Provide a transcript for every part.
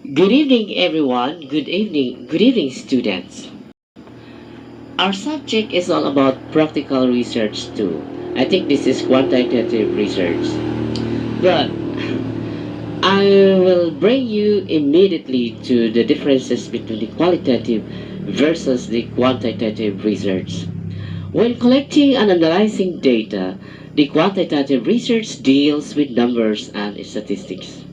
Good evening, everyone. Good evening, students. Our subject is all about practical research too. I think this is quantitative research. But I will bring you immediately to the differences between the qualitative versus the quantitative research. When collecting and analyzing data, the quantitative research deals with numbers and statistics,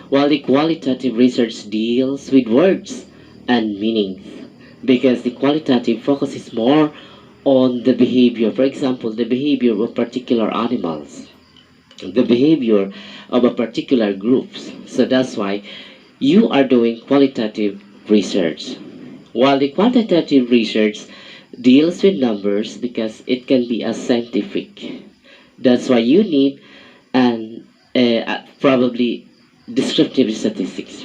while the qualitative research deals with words and meanings, because the qualitative focuses more on the behavior, for example, the behavior of particular animals, the behavior of a particular groups. So that's why you are doing qualitative research, while the quantitative research deals with numbers because it can be a scientific. That's why you need an probably descriptive statistics.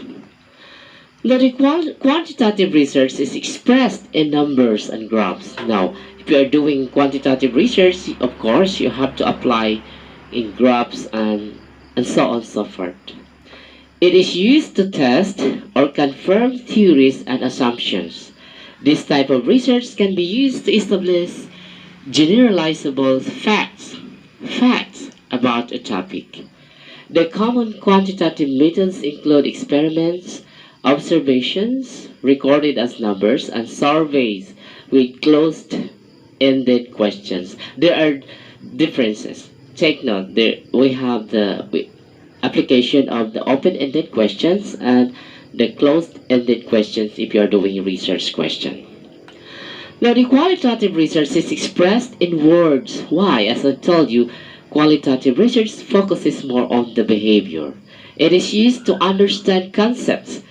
Now, the quantitative research is expressed in numbers and graphs. Now, if you are doing quantitative research, of course, you have to apply in graphs and so on and so forth. It is used to test or confirm theories and assumptions. This type of research can be used to establish generalizable facts about a topic. The common quantitative methods include experiments, observations recorded as numbers, and surveys with closed-ended questions. There are differences. Take note, there we have the application of the open-ended questions and the closed-ended questions if you are doing a research question. Now, the qualitative research is expressed in words. Why? As I told you, qualitative research focuses more on the behavior. It is used to understand concepts,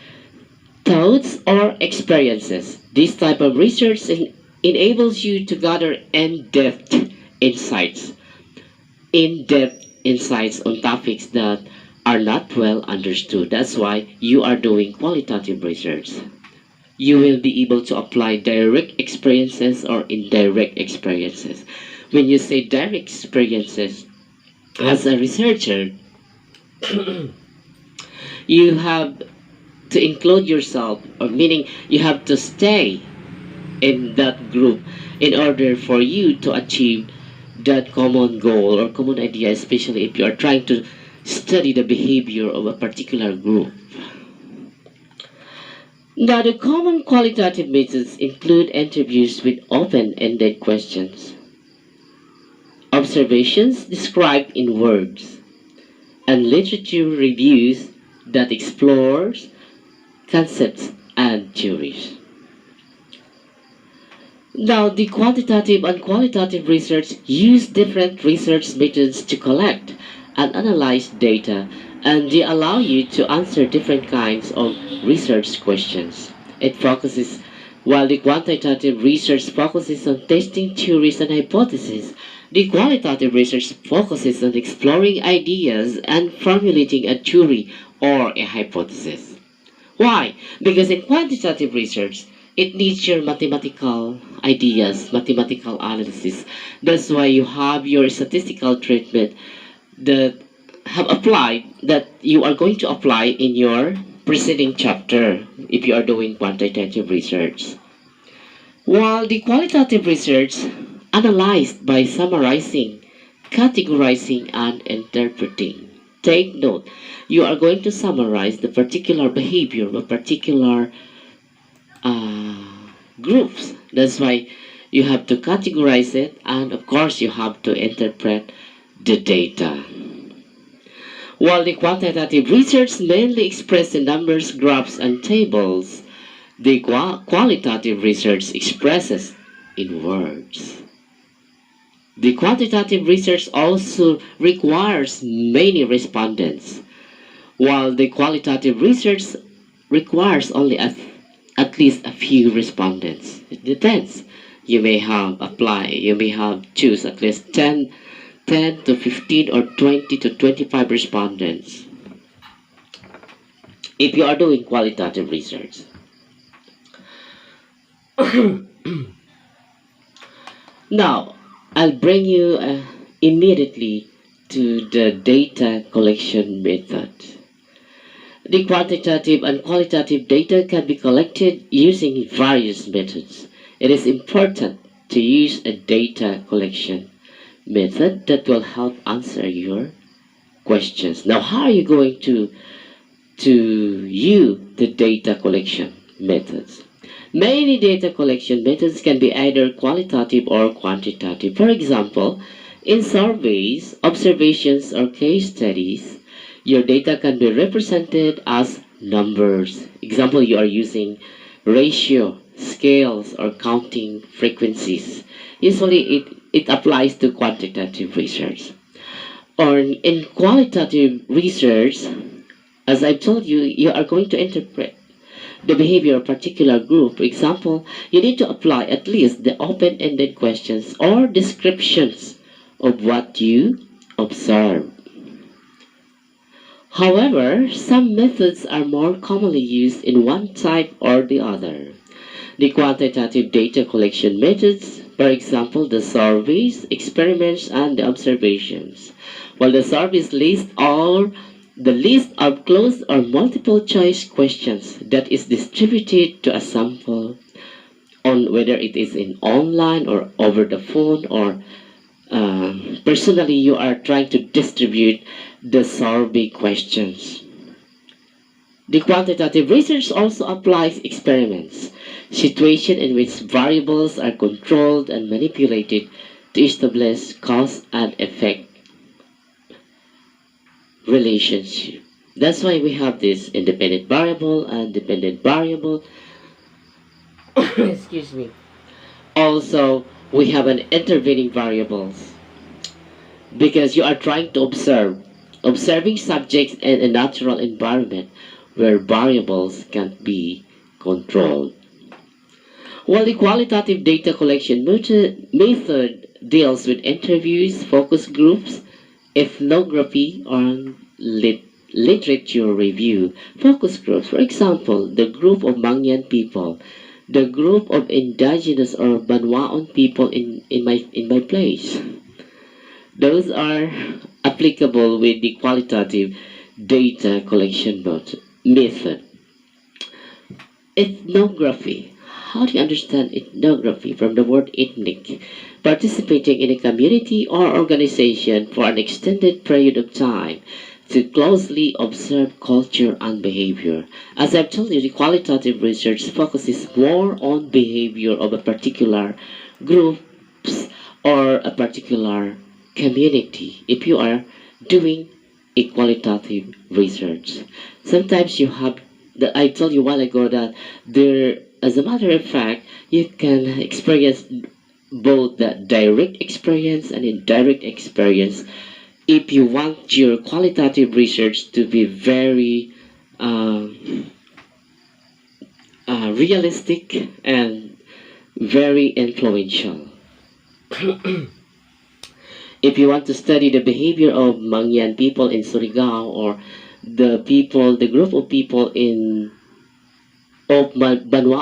thoughts, or experiences. This type of research enables you to gather insights, in-depth insights on topics that are not well understood. That's why you are doing qualitative research. You will be able to apply direct experiences or indirect experiences. When you say direct experiences, as a researcher, you have to include yourself, or meaning you have to stay in that group in order for you to achieve that common goal or common idea, especially if you are trying to study the behavior of a particular group. Now, the common qualitative methods include interviews with open-ended questions, observations described in words, and literature reviews that explores concepts and theories. Now, the quantitative and qualitative research use different research methods to collect and analyze data, and they allow you to answer different kinds of research questions. It focuses, while the quantitative research focuses on testing theories and hypotheses, the qualitative research focuses on exploring ideas and formulating a theory or a hypothesis. Why? Because in quantitative research, it needs your mathematical ideas, mathematical analysis. That's why you have your statistical treatment that that you are going to apply in your preceding chapter if you are doing quantitative research. While the qualitative research analyzed by summarizing, categorizing, and interpreting. Take note, you are going to summarize the particular behavior of particular uh, groups. That's why you have to categorize it, and of course you have to interpret the data. While the quantitative research mainly expresses in numbers, graphs, and tables, the qualitative research expresses in words. The quantitative research also requires many respondents, while the qualitative research requires only at least a few respondents. It depends. You may have choose at least 10 to 15 or 20 to 25 respondents if you are doing qualitative research. Now, I'll bring you immediately to the data collection method. The quantitative and qualitative data can be collected using various methods. It is important to use a data collection method that will help answer your questions. Now, how are you going to use the data collection methods? Many data collection methods can be either qualitative or quantitative. For example, in surveys, observations, or case studies, your data can be represented as numbers. Example, you are using ratio, scales, or counting frequencies. Usually, it applies to quantitative research. Or in qualitative research, as I've told you, you are going to interpret the behavior of a particular group. For example, you need to apply at least the open-ended questions or descriptions of what you observe. However, some methods are more commonly used in one type or the other. The quantitative data collection methods, for example, the surveys, experiments, and the observations. While the surveys list all the list of closed or multiple choice questions that is distributed to a sample on whether it is in online or over the phone or personally you are trying to distribute the survey questions. The quantitative research also applies experiments, situations in which variables are controlled and manipulated to establish cause and effect relationship. That's why we have this independent variable and dependent variable. Excuse me. Also, we have an intervening variables because you are trying to observing subjects in a natural environment where variables can't be controlled. While the qualitative data collection method deals with interviews, focus groups, ethnography, or literature review, focus groups, for example, the group of Mangyan people, the group of indigenous or Banwaon people in my place. Those are applicable with the qualitative data collection method. Ethnography. How do you understand ethnography from the word ethnic? Participating in a community or organization for an extended period of time to closely observe culture and behavior. As I've told you, the qualitative research focuses more on behavior of a particular group or a particular community if you are doing a qualitative research. Sometimes you have I told you a while ago that there, as a matter of fact, you can experience both the direct experience and indirect experience if you want your qualitative research to be very realistic and very influential. If you want to study the behavior of Mangyan people in Surigao or the group of people in of Banwa